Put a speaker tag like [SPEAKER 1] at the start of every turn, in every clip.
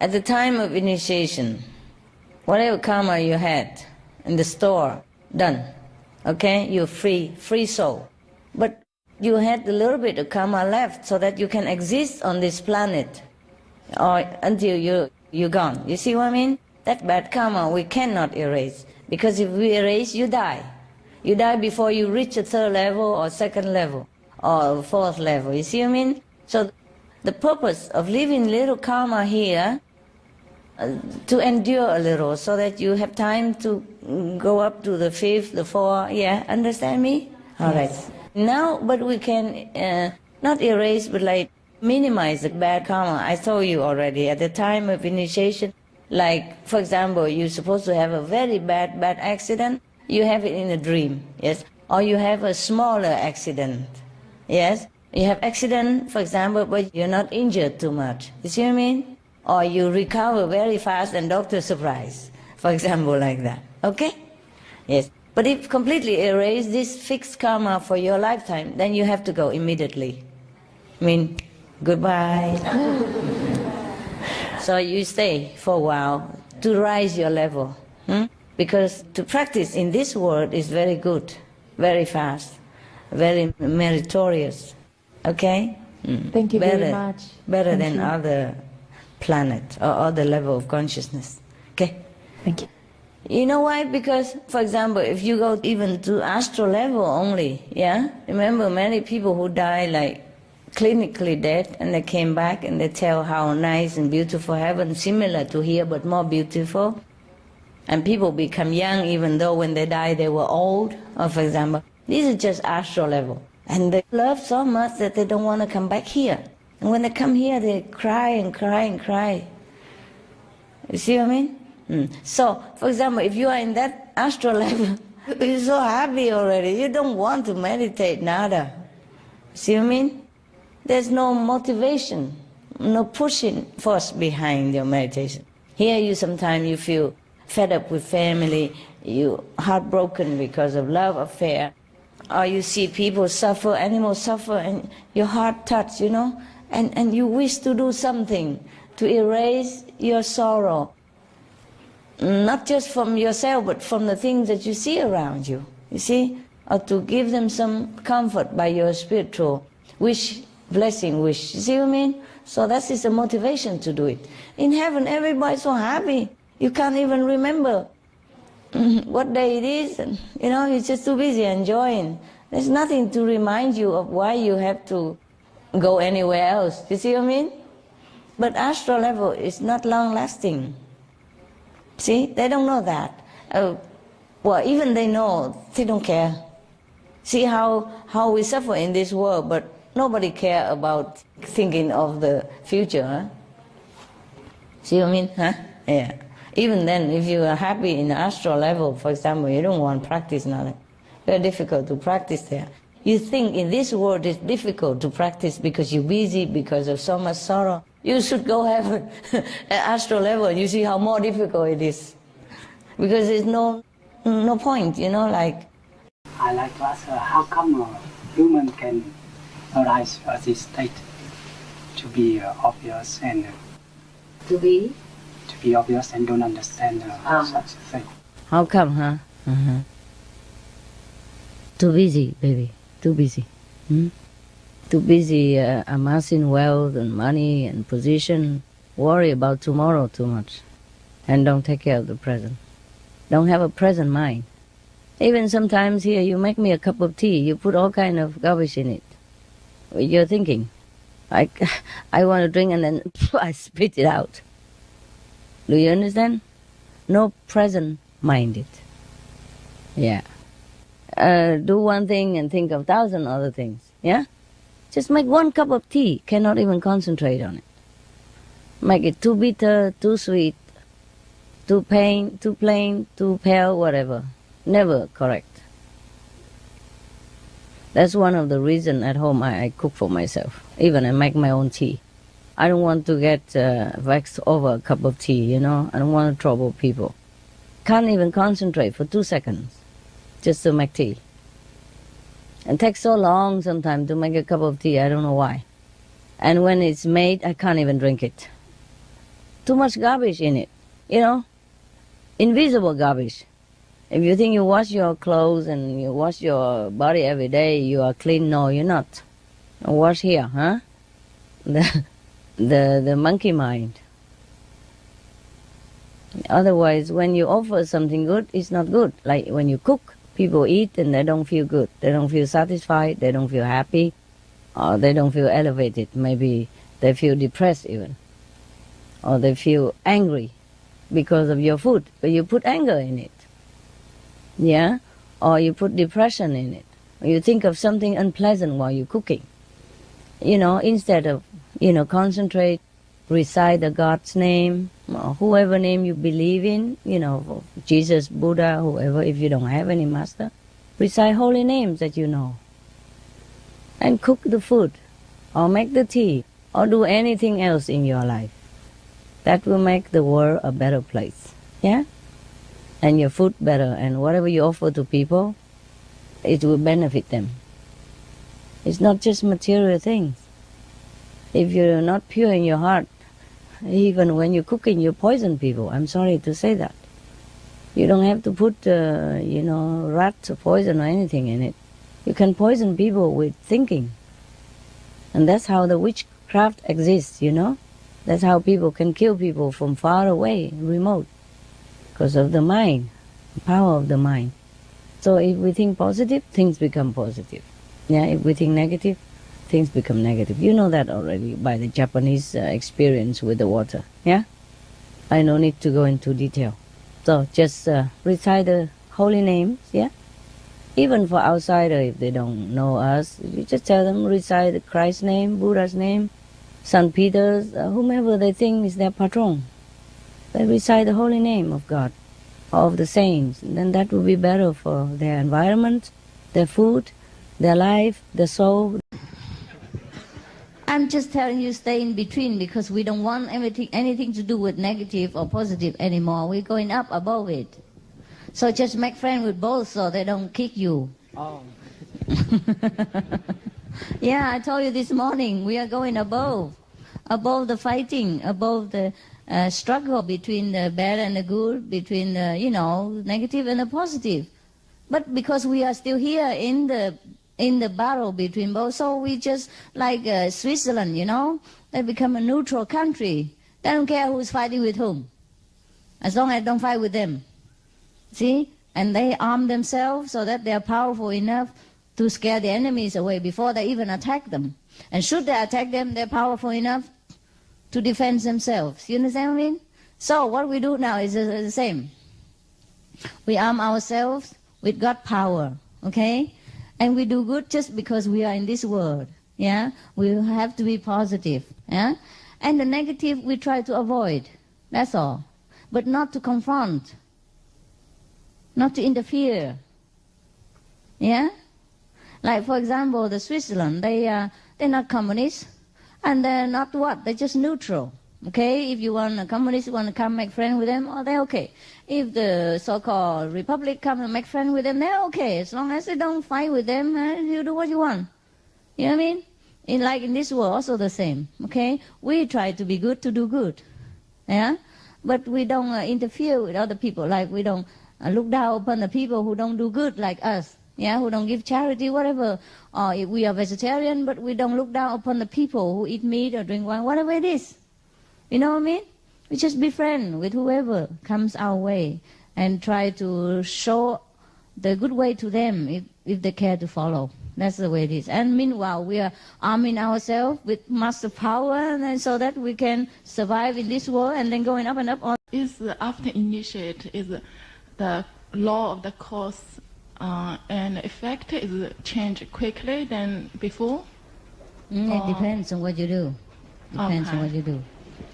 [SPEAKER 1] at the time of initiation, whatever karma you had in the store, done. Okay? You're free soul. But you had a little bit of karma left so that you can exist on this planet or until you're gone. You see what I mean? That bad karma we cannot erase. Because if we erase, you die. You die before you reach a third level or second level or fourth level. You see what I mean? So the purpose of leaving little karma here to endure a little so that you have time to go up to the fifth, the fourth. Yeah, understand me? All right. Now, but we can not erase, but like minimize the bad karma. I told you already, at the time of initiation, like, for example, you're supposed to have a very bad accident, you have it in a dream, yes? Or you have a smaller accident, yes? You have accident, for example, but you're not injured too much. You see what I mean? Or you recover very fast and doctor surprise, for example, like that. Okay? Yes. But if completely erase this fixed karma for your lifetime, then you have to go immediately. I mean, goodbye. So you stay for a while to rise your level. Because to practice in this world is very good, very fast, very meritorious. Okay?
[SPEAKER 2] Thank you very much.
[SPEAKER 1] Better than other planet or other level of consciousness. Okay?
[SPEAKER 2] Thank you.
[SPEAKER 1] You know why? Because, for example, if you go even to astral level only, yeah? Remember many people who die like clinically dead and they came back and they tell how nice and beautiful heaven, similar to here but more beautiful. And people become young even though when they die they were old, or for example. These are just astral level. And they love so much that they don't want to come back here. And when they come here they cry and cry and cry. You see what I mean? So, for example, if you are in that astral level, you're so happy already. You don't want to meditate, nada. See what I mean? There's no motivation, no pushing force behind your meditation. Here you sometimes you feel fed up with family, you heartbroken because of love affair, or you see people suffer, animals suffer, and your heart touch, you know, and you wish to do something to erase your sorrow. Not just from yourself, but from the things that you see around you, you see? Or to give them some comfort by your spiritual wish, blessing wish. You see what I mean? So that is the motivation to do it. In heaven, everybody's so happy. You can't even remember what day it is. And, you know, you're just too busy enjoying. There's nothing to remind you of why you have to go anywhere else. You see what I mean? But astral level is not long-lasting. See, they don't know that. Well, even they know, they don't care. See how we suffer in this world, but nobody care about thinking of the future. Huh? See what I mean? Huh? Yeah. Even then, if you are happy in the astral level, for example, you don't want to practice nothing. Very difficult to practice there. You think in this world it's difficult to practice because you're busy, because of so much sorrow. You should go have an astral level. You see how more difficult it is, because there's no point, you know. Like
[SPEAKER 3] I like to ask, how come a human can arise at this state to be obvious and
[SPEAKER 1] to be
[SPEAKER 3] obvious and don't understand such a thing?
[SPEAKER 1] How come, huh? Too busy, baby. Too busy. Too busy amassing wealth and money and position. Worry about tomorrow too much. And don't take care of the present. Don't have a present mind. Even sometimes here you make me a cup of tea, you put all kind of garbage in it. You're thinking, I want to drink and then I spit it out. Do you understand? No present minded. Yeah. Do one thing and think of 1,000 other things. Yeah? Just make one cup of tea, cannot even concentrate on it. Make it too bitter, too sweet, too plain, too pale, whatever. Never correct. That's one of the reasons at home I cook for myself. Even I make my own tea. I don't want to get vexed over a cup of tea, you know. I don't want to trouble people. Can't even concentrate for 2 seconds just to make tea. It takes so long sometimes to make a cup of tea, I don't know why. And when it's made, I can't even drink it. too much garbage in it, invisible garbage. If you think you wash your clothes and you wash your body every day, you are clean. No, you're not. Wash here, huh? The monkey mind. Otherwise, when you offer something good, it's not good. Like when you cook, people eat and they don't feel good. They don't feel satisfied. They don't feel happy. Or they don't feel elevated. Maybe they feel depressed even. Or they feel angry because of your food. But you put anger in it. Yeah? Or you put depression in it. Or you think of something unpleasant while you're cooking. Instead of, concentrate, recite the God's name, or whoever name you believe in, Jesus, Buddha, whoever, if you don't have any master, recite holy names that you know. And cook the food, or make the tea, or do anything else in your life. That will make the world a better place. Yeah? And your food better, and whatever you offer to people, it will benefit them. It's not just material things. If you're not pure in your heart, even when you're cooking, you poison people. I'm sorry to say that. You don't have to put, rats or poison or anything in it. You can poison people with thinking. And that's how the witchcraft exists, That's how people can kill people from far away, remote. Because of the mind, the power of the mind. So if we think positive, things become positive. Yeah, if we think negative, things become negative. You know that already by the Japanese experience with the water. Yeah? I no need to go into detail. So just recite the holy names, yeah? Even for outsider, if they don't know us, you just tell them recite Christ's name, Buddha's name, St. Peter's, whomever they think is their patron. They recite the holy name of God, or of the saints. Then that will be better for their environment, their food, their life, their soul. I'm just telling you, stay in between, because we don't want anything to do with negative or positive anymore. We're going up above it. So just make friends with both so they don't kick you. Oh. Yeah, I told you this morning, we are going above the fighting, above the struggle between the bad and the good, between the, negative and the positive. But because we are still here in the battle between both, so we just like Switzerland, they become a neutral country. They don't care who's fighting with whom, as long as I don't fight with them. See? And they arm themselves so that they are powerful enough to scare the enemies away before they even attack them. And should they attack them, they're powerful enough to defend themselves. You understand what I mean? So what we do now is the same. We arm ourselves with God power, okay? And we do good just because we are in this world, yeah? We have to be positive, yeah? And the negative we try to avoid, that's all. But not to confront, not to interfere, yeah? Like, for example, the Switzerland, they're not communists, and they're not what? They're just neutral, okay? If you want a communist, you want to come make friends with them, they're okay. If the so-called republic come and make friends with them, they're okay. As long as they don't fight with them, you do what you want. You know what I mean? Like in this world, also the same, okay? We try to be good to do good, yeah? But we don't interfere with other people, like we don't look down upon the people who don't do good like us. Yeah, who don't give charity, whatever. Or if we are vegetarian, but we don't look down upon the people who eat meat or drink wine, whatever it is. You know what I mean? We just be friends with whoever comes our way and try to show the good way to them if they care to follow. That's the way it is. And meanwhile, we are arming ourselves with master power, and then so that we can survive in this world and then going up and up.
[SPEAKER 4] Is after initiate is the law of the cause and effect is changed quickly than before?
[SPEAKER 1] It depends on what you do. Depends on what you do.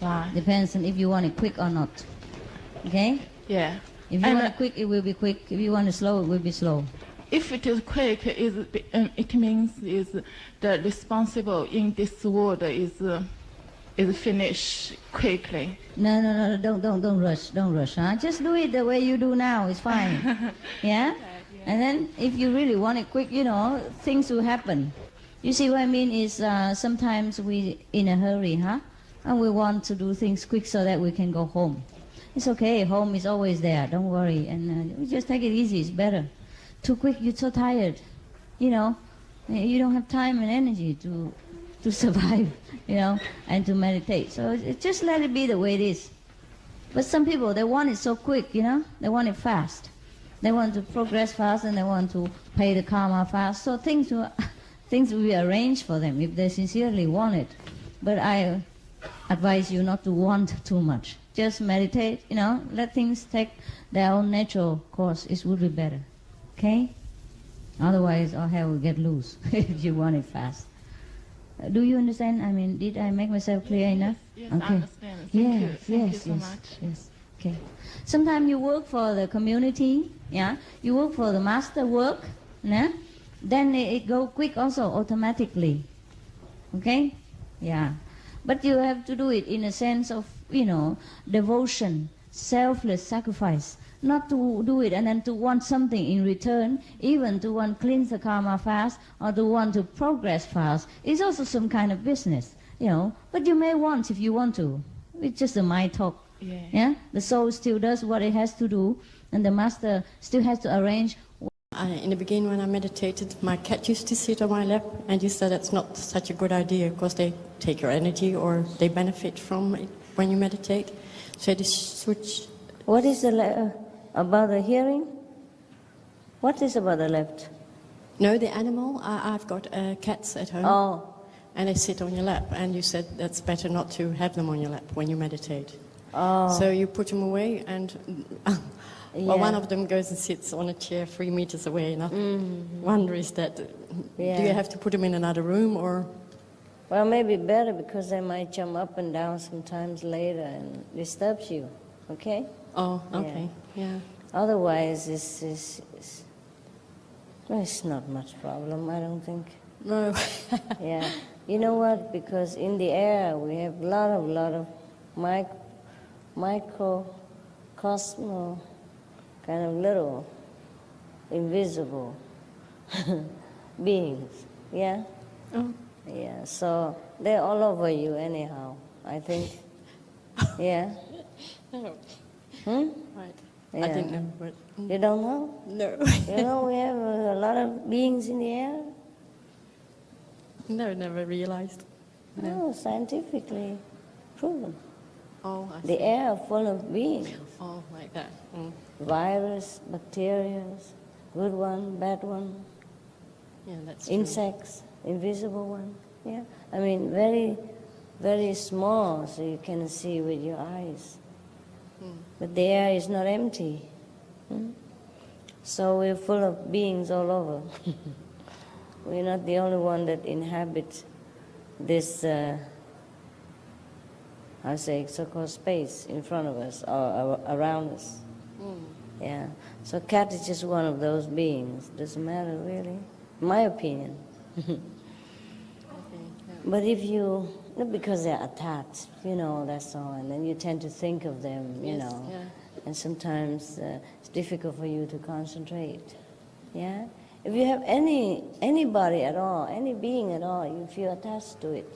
[SPEAKER 4] Right.
[SPEAKER 1] Depends on if you want it quick or not. Okay?
[SPEAKER 4] Yeah.
[SPEAKER 1] If you want it quick, it will be quick. If you want it slow, it will be slow.
[SPEAKER 4] If it is quick, it means is the responsible in this world is finished quickly.
[SPEAKER 1] No, don't rush, huh? Just do it the way you do now. It's fine. Yeah? And then if you really want it quick, things will happen. You see what I mean is sometimes we in a hurry, huh?
[SPEAKER 5] and we want to do things quick so that we can go home. It's okay, home is always there, don't worry, and we just take it easy, it's better. Too quick, you're so tired, you know, you don't have time and energy to survive, you know, and to meditate. So just let it be the way it is. But some people, they want it so quick, you know, they want it fast. They want to progress fast and they want to pay the karma fast. So things will be arranged for them if they sincerely want it. But I advise you not to want too much. Just meditate, you know, let things take their own natural course. It would be better, okay? Otherwise, our hair will get loose if you want it fast. Do you understand? I mean, did I make myself clear enough?
[SPEAKER 4] Yes,
[SPEAKER 5] okay.
[SPEAKER 4] I understand. Thank you so much.
[SPEAKER 5] Yes, okay. Sometimes you work for the community, yeah? You work for the master work, yeah? Then it go quick also, automatically, okay? Yeah. But you have to do it in a sense of, you know, devotion, selfless sacrifice. Not to do it and then to want something in return, even to want to cleanse the karma fast or to want to progress fast. It's also some kind of business, you know. But you may want if you want to. It's just a mind talk. Yeah? The soul still does what it has to do, and the master still has to arrange.
[SPEAKER 6] In the beginning when I meditated, my cat used to sit on my lap, and you said that's not such a good idea because they take your energy or they benefit from it when you meditate. So this switch.
[SPEAKER 5] What is about the hearing? What is about the left?
[SPEAKER 6] No, the animal. I've got cats at home.
[SPEAKER 5] Oh.
[SPEAKER 6] And they sit on your lap, and you said that's better not to have them on your lap when you meditate.
[SPEAKER 5] Oh.
[SPEAKER 6] So you put them away, and well, one of them goes and sits on a chair 3 meters away, and I wonder is that, do you have to put them in another room, or?
[SPEAKER 5] Well, maybe better because they might jump up and down sometimes later and disturbs you, okay?
[SPEAKER 6] Oh, okay, yeah.
[SPEAKER 5] Otherwise, it's not much problem, I don't think.
[SPEAKER 6] No.
[SPEAKER 5] Yeah. You know what? Because in the air we have a lot of microcosmo, kind of little invisible beings. Yeah?
[SPEAKER 6] Oh.
[SPEAKER 5] Yeah. So they're all over you anyhow, I think. Yeah?
[SPEAKER 6] Oh. Right.
[SPEAKER 5] Yeah.
[SPEAKER 6] I didn't know. But,
[SPEAKER 5] You don't know?
[SPEAKER 6] No.
[SPEAKER 5] You know we have a lot of beings in the air?
[SPEAKER 6] No, never realized.
[SPEAKER 5] No, scientifically proven.
[SPEAKER 6] Oh, I see.
[SPEAKER 5] The air is full of beings.
[SPEAKER 6] Oh, like that.
[SPEAKER 5] Virus, bacteria, good one, bad one.
[SPEAKER 6] Yeah, that's true.
[SPEAKER 5] Insects, invisible one. Yeah, I mean very, very small, so you can see with your eyes. But the air is not empty. So we're full of beings all over. We're not the only one that inhabits this, so-called space in front of us or around us. Yeah. So cat is just one of those beings. Doesn't matter really, in my opinion. But if you, not because they're attached, you know, that's all, and then you tend to think of them, you know, and sometimes it's difficult for you to concentrate. Yeah. If you have anybody at all, any being at all, you feel attached to it.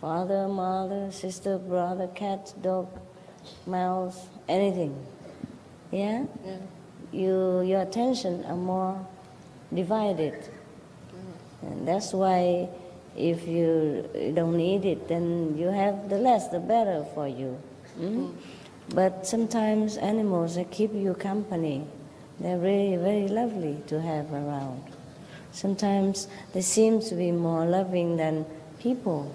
[SPEAKER 5] Father, mother, sister, brother, cat, dog, mouse, anything. Yeah? Your attention are more divided. And that's why if you don't need it, then you have the less, the better for you. But sometimes animals, they keep you company. They're really very lovely to have around. Sometimes they seem to be more loving than people,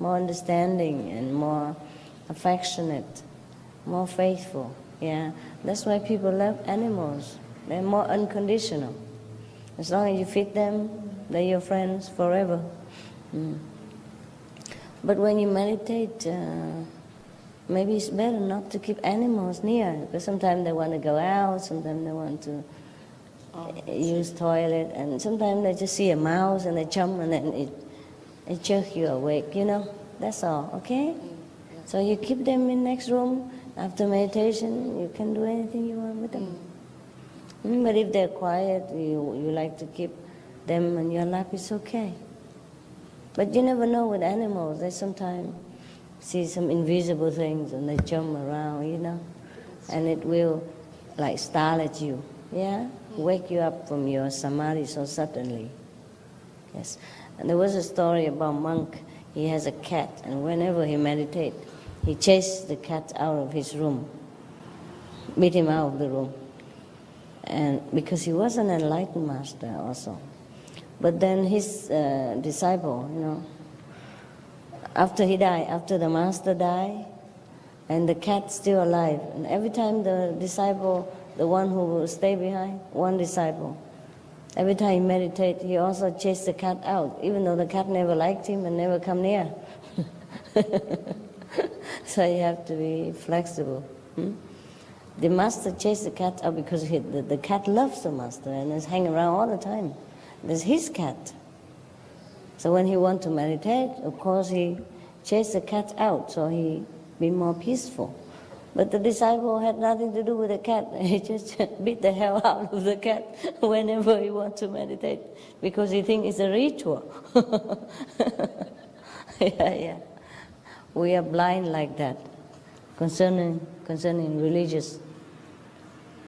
[SPEAKER 5] more understanding and more affectionate, more faithful. Yeah, that's why people love animals. They're more unconditional. As long as you feed them, they're your friends forever. But when you meditate, maybe it's better not to keep animals near, because sometimes they want to go out, sometimes they want to use toilet, and sometimes they just see a mouse and they jump and then it jerks you awake, you know. That's all, okay? So you keep them in next room. After meditation, you can do anything you want with them. But if they're quiet, you like to keep them in your lap, it's okay. But you never know with animals. They sometimes see some invisible things and they jump around, you know, and it will like startle you, yeah, wake you up from your samadhi so suddenly. Yes, and there was a story about a monk. He has a cat, and whenever he meditates, he chases the cat out of his room, beat him out of the room, and because he was an enlightened master also. But then his disciple, you know, after he died, after the master died, and the cat's still alive, and every time the disciple, the one who will stay behind, one disciple, every time he meditates, he also chased the cat out, even though the cat never liked him and never come near. So you have to be flexible. The master chased the cat out because the cat loves the master and is hanging around all the time. That's his cat. So when he wants to meditate, of course he chased the cat out so he be more peaceful. But the disciple had nothing to do with the cat. He just beat the hell out of the cat whenever he wants to meditate because he thinks it's a ritual. Yeah. We are blind like that concerning religious